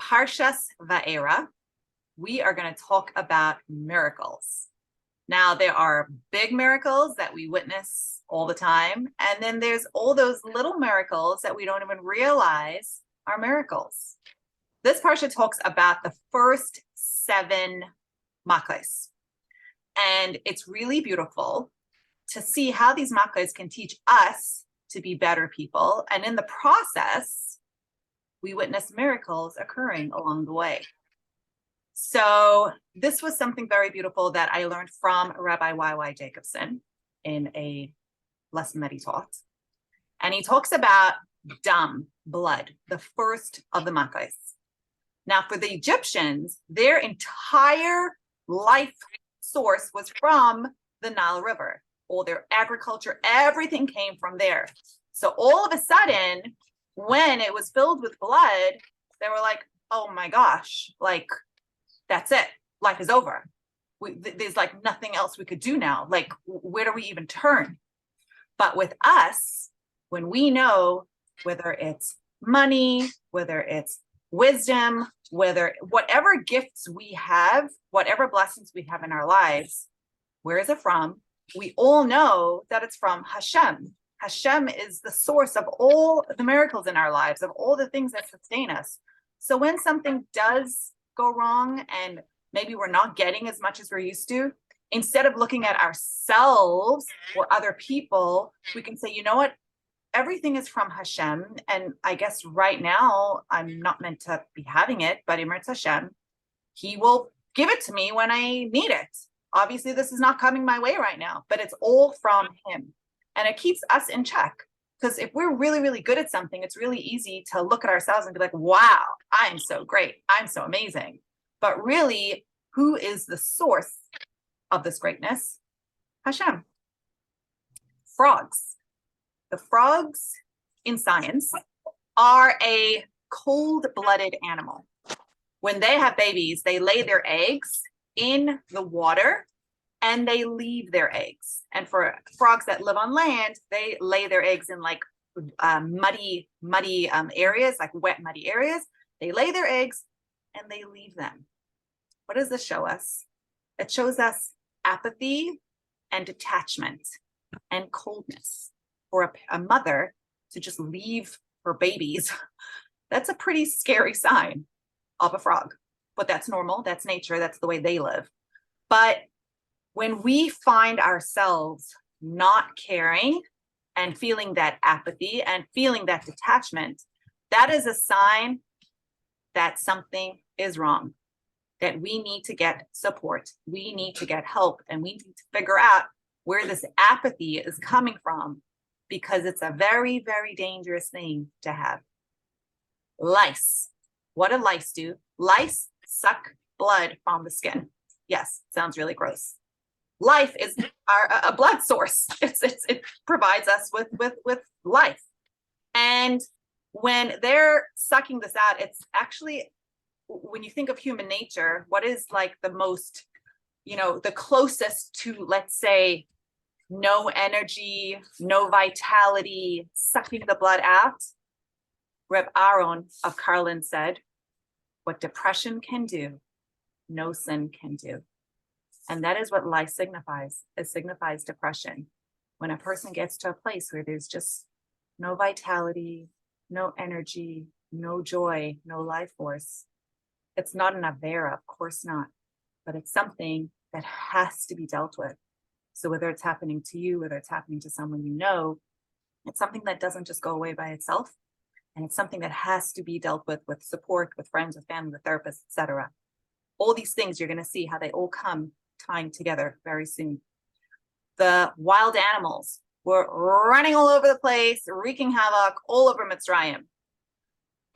Parshas Va'era, we are going to talk about miracles. Now, there are big miracles that we witness all the time, and then there's all those little miracles that we don't even realize are miracles. This parsha talks about the first 7 makos, and it's really beautiful to see how these makos can teach us to be better people, and in the process, we witness miracles occurring along the way. So this was something very beautiful that I learned from Rabbi Y.Y. Jacobson in a lesson that he taught. And he talks about dam, blood, the first of the makos. Now, for the Egyptians, their entire life source was from the Nile River. All their agriculture, everything came from there. So all of a sudden, when it was filled with blood, they were like, oh my gosh, like, that's it. Life is over. There's like nothing else we could do now. Like, where do we even turn? But with us, when we know whether it's money, whether it's wisdom, whatever gifts we have, whatever blessings we have in our lives, where is it from? We all know that it's from Hashem. Hashem is the source of all the miracles in our lives, of all the things that sustain us. So when something does go wrong and maybe we're not getting as much as we're used to, instead of looking at ourselves or other people, we can say, you know what? Everything is from Hashem. And I guess right now I'm not meant to be having it, but Eretz Hashem, he will give it to me when I need it. Obviously, this is not coming my way right now, but it's all from him. And it keeps us in check. Because if we're really, really good at something, it's really easy to look at ourselves and be like, wow, I'm so great. I'm so amazing. But really, who is the source of this greatness? Hashem. Frogs. The frogs in science are a cold-blooded animal. When they have babies, they lay their eggs in the water and they leave their eggs. And for frogs that live on land, they lay their eggs in like muddy areas, like wet, muddy areas. They lay their eggs and they leave them. What does this show us? It shows us apathy and detachment and coldness. For a mother to just leave her babies, that's a pretty scary sign of a frog. But that's normal, that's nature, that's the way they live. But when we find ourselves not caring and feeling that apathy and feeling that detachment, that is a sign that something is wrong, that we need to get support, we need to get help, and we need to figure out where this apathy is coming from, because it's a very, very dangerous thing to have. Lice. What do lice do? Lice suck blood from the skin. Yes, sounds really gross. Life is a blood source. It provides us with life. And when they're sucking this out, it's actually, when you think of human nature, what is like the most, the closest to, let's say, no energy, no vitality, sucking the blood out? Reb Aaron of Karlin said, what depression can do, no sin can do. And that is what life signifies. It signifies depression. When a person gets to a place where there's just no vitality, no energy, no joy, no life force, it's not an avera, of course not, but it's something that has to be dealt with. So whether it's happening to you, whether it's happening to someone you know, it's something that doesn't just go away by itself. And it's something that has to be dealt with support, with friends, with family, with therapists, etc. All these things, you're going to see how they all come tying together very soon. The wild animals were running all over the place, wreaking havoc all over Mitzrayim.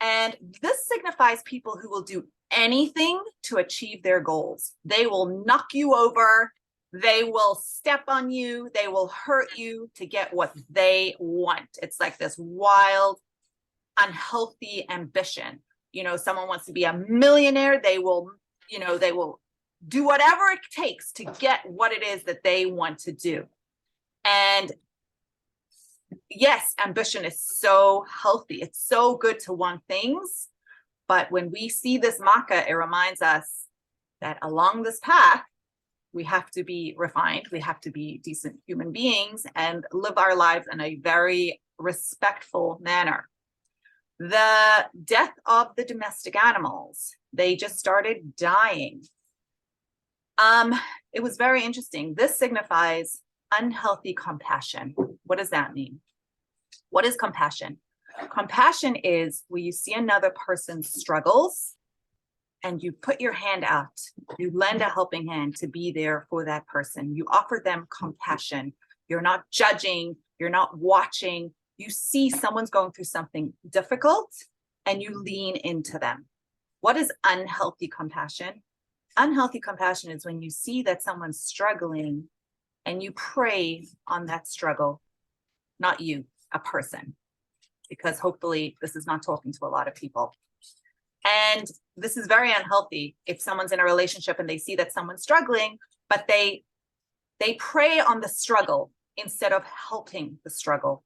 And this signifies people who will do anything to achieve their goals. They will knock you over. They will step on you. They will hurt you to get what they want. It's like this wild, unhealthy ambition. Someone wants to be a millionaire. They will do whatever it takes to get what it is that they want to do. And Yes, ambition is so healthy. It's so good to want things. But when we see this makkah, it reminds us that along this path, we have to be refined. We have to be decent human beings and live our lives in a very respectful manner. The death of the domestic animals, they just started dying. It was very interesting. This signifies unhealthy compassion. What does that mean? What is compassion? Compassion is where you see another person's struggles and you put your hand out. You lend a helping hand to be there for that person. You offer them compassion. You're not judging. You're not watching. You see someone's going through something difficult and you lean into them. What is unhealthy compassion? Unhealthy compassion is when you see that someone's struggling and you prey on that struggle, not you, a person, because hopefully this is not talking to a lot of people. And this is very unhealthy if someone's in a relationship and they see that someone's struggling, but they prey on the struggle instead of helping the struggle.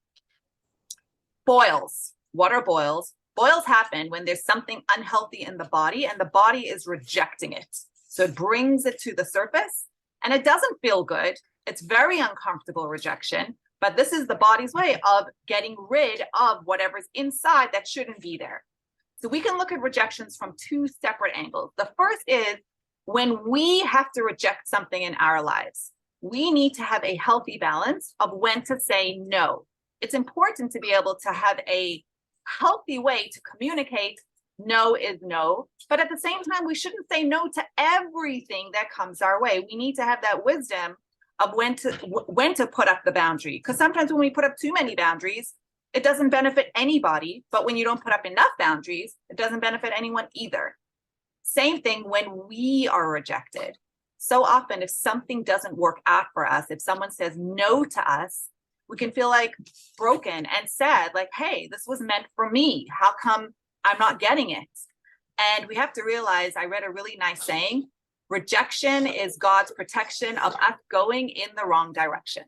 Boils. What are boils? Boils happen when there's something unhealthy in the body and the body is rejecting it. So it brings it to the surface and it doesn't feel good. It's very uncomfortable rejection, but this is the body's way of getting rid of whatever's inside that shouldn't be there. So we can look at rejections from two separate angles. The first is when we have to reject something in our lives, we need to have a healthy balance of when to say no. It's important to be able to have a healthy way to communicate no is no, but at the same time, we shouldn't say no to everything that comes our way. We need to have that wisdom of when to put up the boundary, because sometimes when we put up too many boundaries, it doesn't benefit anybody, but when you don't put up enough boundaries, it doesn't benefit anyone either. Same thing when we are rejected. So often, if something doesn't work out for us, if someone says no to us, we can feel like broken and sad, like, hey, this was meant for me. How come I'm not getting it? And we have to realize, I read a really nice saying, rejection is God's protection of us going in the wrong direction.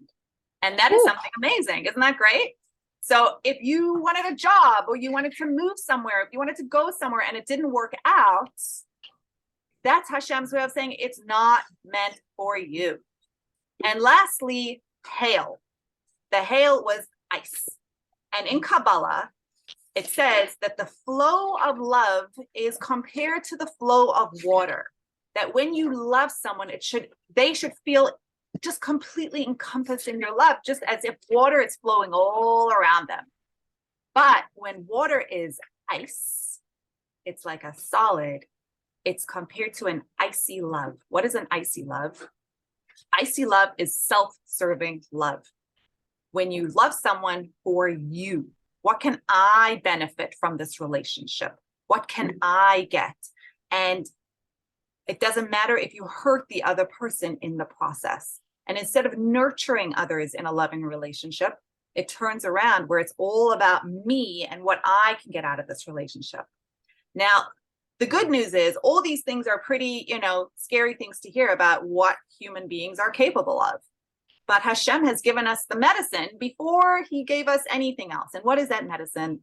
And that is something amazing. Isn't that great? So if you wanted a job or you wanted to move somewhere, if you wanted to go somewhere and it didn't work out, that's Hashem's way of saying it's not meant for you. And lastly, hail. The hail was ice. And in Kabbalah, it says that the flow of love is compared to the flow of water. That when you love someone, they should feel just completely encompassed in your love, just as if water is flowing all around them. But when water is ice, it's like a solid. It's compared to an icy love. What is an icy love? Icy love is self-serving love. When you love someone for you, what can I benefit from this relationship? What can I get? And it doesn't matter if you hurt the other person in the process. And instead of nurturing others in a loving relationship, it turns around where it's all about me and what I can get out of this relationship. Now, the good news is all these things are pretty, scary things to hear about what human beings are capable of. But Hashem has given us the medicine before he gave us anything else. And what is that medicine?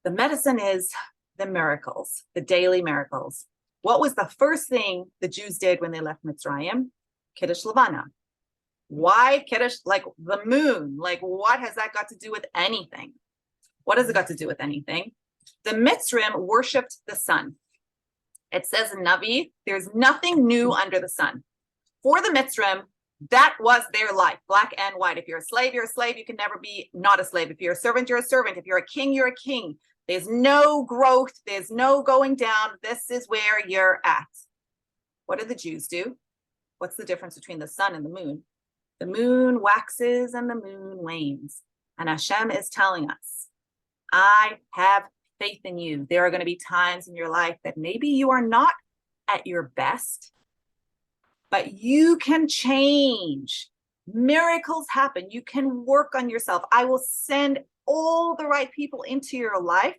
The medicine is the miracles, the daily miracles. What was the first thing the Jews did when they left Mitzrayim? Kiddush Levana. Why Kiddush? Like the moon. Like what has that got to do with anything? What has it got to do with anything? The Mitzrayim worshipped the sun. It says in Levy, there's nothing new under the sun. For the Mitzrayim, that was their life, black and white. If you're a slave, you're a slave. You can never be not a slave. If you're a servant, you're a servant. If you're a king, you're a king. There's no growth. There's no going down. This is where you're at. What do the Jews do? What's the difference between the sun and the moon? The moon waxes and the moon wanes. And Hashem is telling us, I have faith in you. There are going to be times in your life that maybe you are not at your best, but you can change. Miracles happen. You can work on yourself. I will send all the right people into your life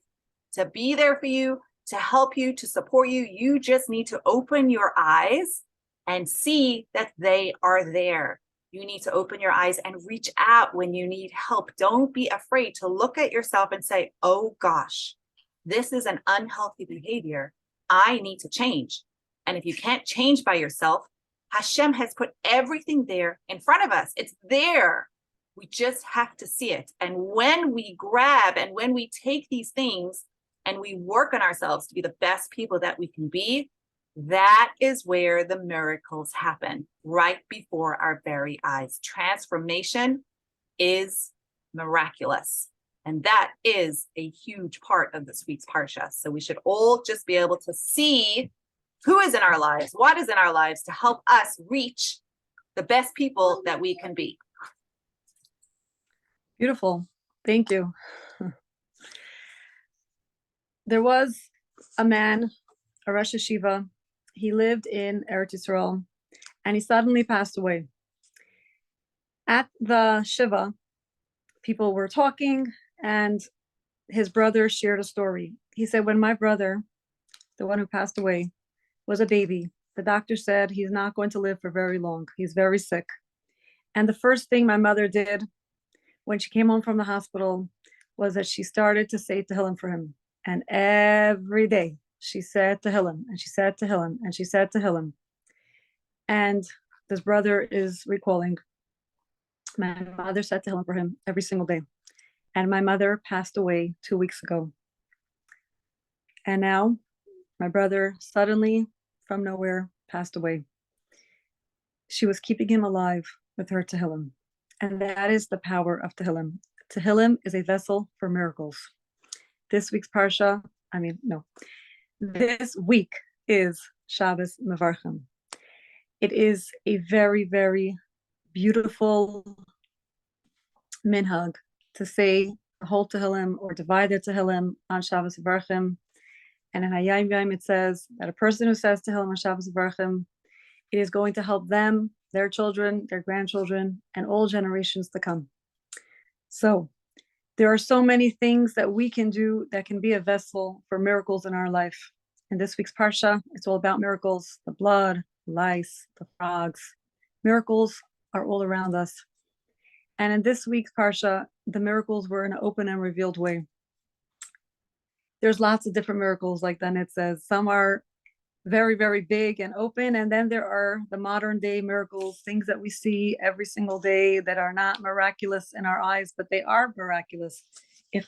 to be there for you, to help you, to support you. You just need to open your eyes and see that they are there. You need to open your eyes and reach out when you need help. Don't be afraid to look at yourself and say, oh gosh, this is an unhealthy behavior. I need to change. And if you can't change by yourself, Hashem has put everything there in front of us. It's there. We just have to see it. And when we grab and when we take these things and we work on ourselves to be the best people that we can be, that is where the miracles happen, right before our very eyes. Transformation is miraculous. And that is a huge part of this week's Parsha. So we should all just be able to see who is in our lives, what is in our lives to help us reach the best people that we can be. Beautiful. Thank you. There was a man, a Rosh Hashiva. He lived in Eretz Yisrael, and he suddenly passed away. At the Shiva, people were talking, and his brother shared a story. He said, when my brother, the one who passed away, was a baby, the doctor said he's not going to live for very long. He's very sick. And the first thing my mother did when she came home from the hospital was that she started to say Tehillim for him. And every day she said Tehillim, and she said Tehillim, and she said Tehillim. And this brother is recalling, my mother said Tehillim for him every single day. And my mother passed away 2 weeks ago. And now my brother suddenly, from nowhere, passed away. She was keeping him alive with her Tehillim. And that is the power of Tehillim. Tehillim is a vessel for miracles. This week's Parsha, this week is Shabbos Mevarchim. It is a very, very beautiful minhag to say the whole Tehillim or divide the Tehillim on Shabbos Mevarchim. And in Hayayim Yayim it says that a person who says Tehillim on Shabbos Mevarchim, it is going to help them, their children, their grandchildren, and all generations to come. So there are so many things that we can do that can be a vessel for miracles in our life. In this week's Parsha, it's all about miracles, the blood, lice, the frogs. Miracles are all around us. And in this week's Parsha, the miracles were in an open and revealed way. There's lots of different miracles, like Danit says. Some are very, very big and open. And then there are the modern day miracles, things that we see every single day that are not miraculous in our eyes, but they are miraculous. It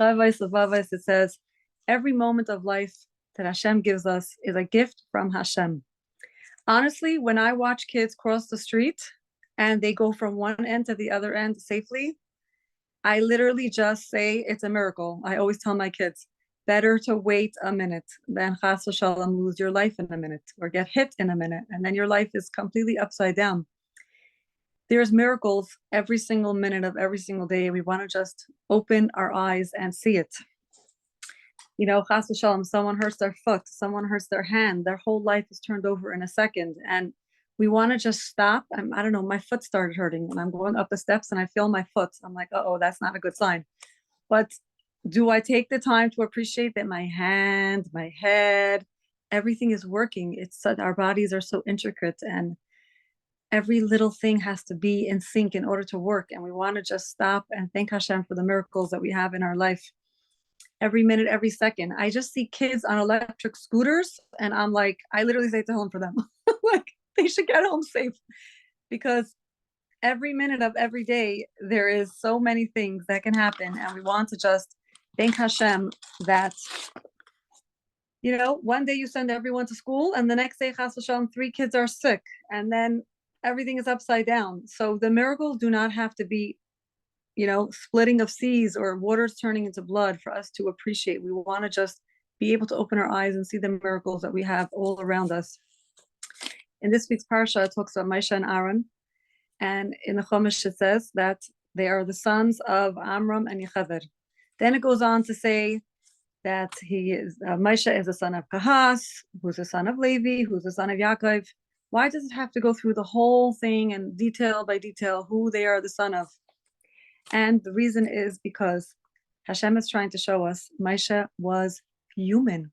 says, every moment of life that Hashem gives us is a gift from Hashem. Honestly, when I watch kids cross the street and they go from one end to the other end safely, I literally just say it's a miracle. I always tell my kids, better to wait a minute than chas v'shalom lose your life in a minute or get hit in a minute, and then your life is completely upside down. There's miracles every single minute of every single day. We want to just open our eyes and see it. You know, chas v'shalom, someone hurts their foot, someone hurts their hand, their whole life is turned over in a second. And we want to just stop. I don't know, my foot started hurting and I'm going up the steps and I feel my foot. I'm like, oh, that's not a good sign. But do I take the time to appreciate that my hand, my head, everything is working? It's our bodies are so intricate and every little thing has to be in sync in order to work. And we want to just stop and thank Hashem for the miracles that we have in our life. Every minute, every second. I just see kids on electric scooters and I'm like, I literally say to home for them, like they should get home safe, because every minute of every day, there is so many things that can happen. And we want to just thank Hashem that, you know, one day you send everyone to school and the next day, chas v'shalom, 3 kids are sick and then everything is upside down. So the miracles do not have to be, you know, splitting of seas or waters turning into blood for us to appreciate. We want to just be able to open our eyes and see the miracles that we have all around us. In this week's Parsha, it talks about Moshe and Aaron. And in the Chumash, it says that they are the sons of Amram and Yocheved. Then it goes on to say that Moshe is the son of Kahas, who's the son of Levy, who's the son of Yaakov. Why does it have to go through the whole thing and detail by detail who they are the son of? And the reason is because Hashem is trying to show us Moshe was human.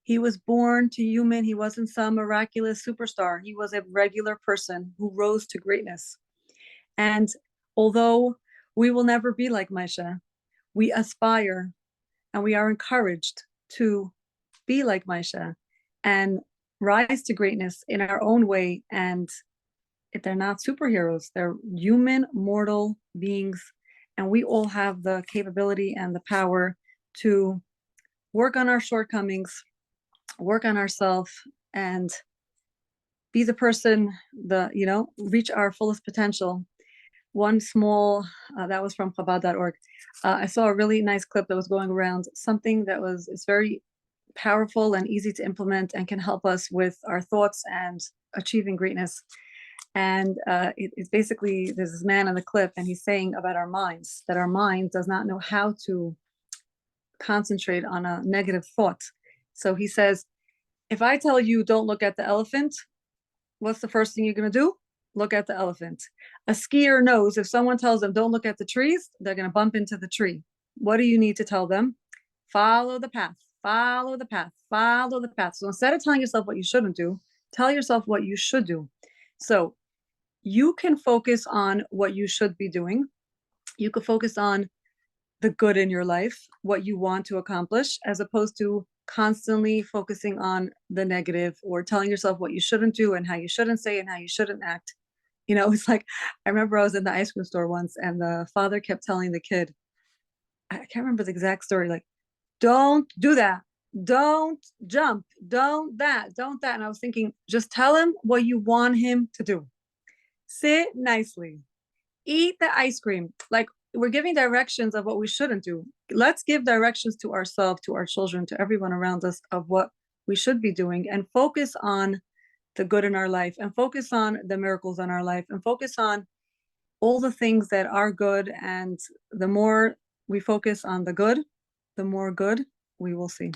He was born to human. He wasn't some miraculous superstar. He was a regular person who rose to greatness. And although we will never be like Moshe, we aspire and we are encouraged to be like Moshe and rise to greatness in our own way. And they're not superheroes, they're human, mortal beings. And we all have the capability and the power to work on our shortcomings, work on ourselves, and be the person, reach our fullest potential. One small, that was from Chabad.org. I saw a really nice clip that was going around, something that it's very powerful and easy to implement and can help us with our thoughts and achieving greatness. And it's basically, there's this man in the clip and he's saying about our minds, that our mind does not know how to concentrate on a negative thought. So he says, if I tell you don't look at the elephant, what's the first thing you're going to do? Look at the elephant. A skier knows if someone tells them don't look at the trees, they're going to bump into the tree. What do you need to tell them? Follow the path, follow the path, follow the path. So instead of telling yourself what you shouldn't do, tell yourself what you should do. So you can focus on what you should be doing. You can focus on the good in your life, what you want to accomplish, as opposed to constantly focusing on the negative or telling yourself what you shouldn't do and how you shouldn't say and how you shouldn't act. It's like, I remember I was in the ice cream store once and the father kept telling the kid, I can't remember the exact story, like, don't do that, don't jump, don't that. And I was thinking, just tell him what you want him to do. Sit nicely, eat the ice cream. Like, we're giving directions of what we shouldn't do. Let's give directions to ourselves, to our children, to everyone around us of what we should be doing, and focus on the good in our life, and focus on the miracles in our life, and focus on all the things that are good. And the more we focus on the good, the more good we will see.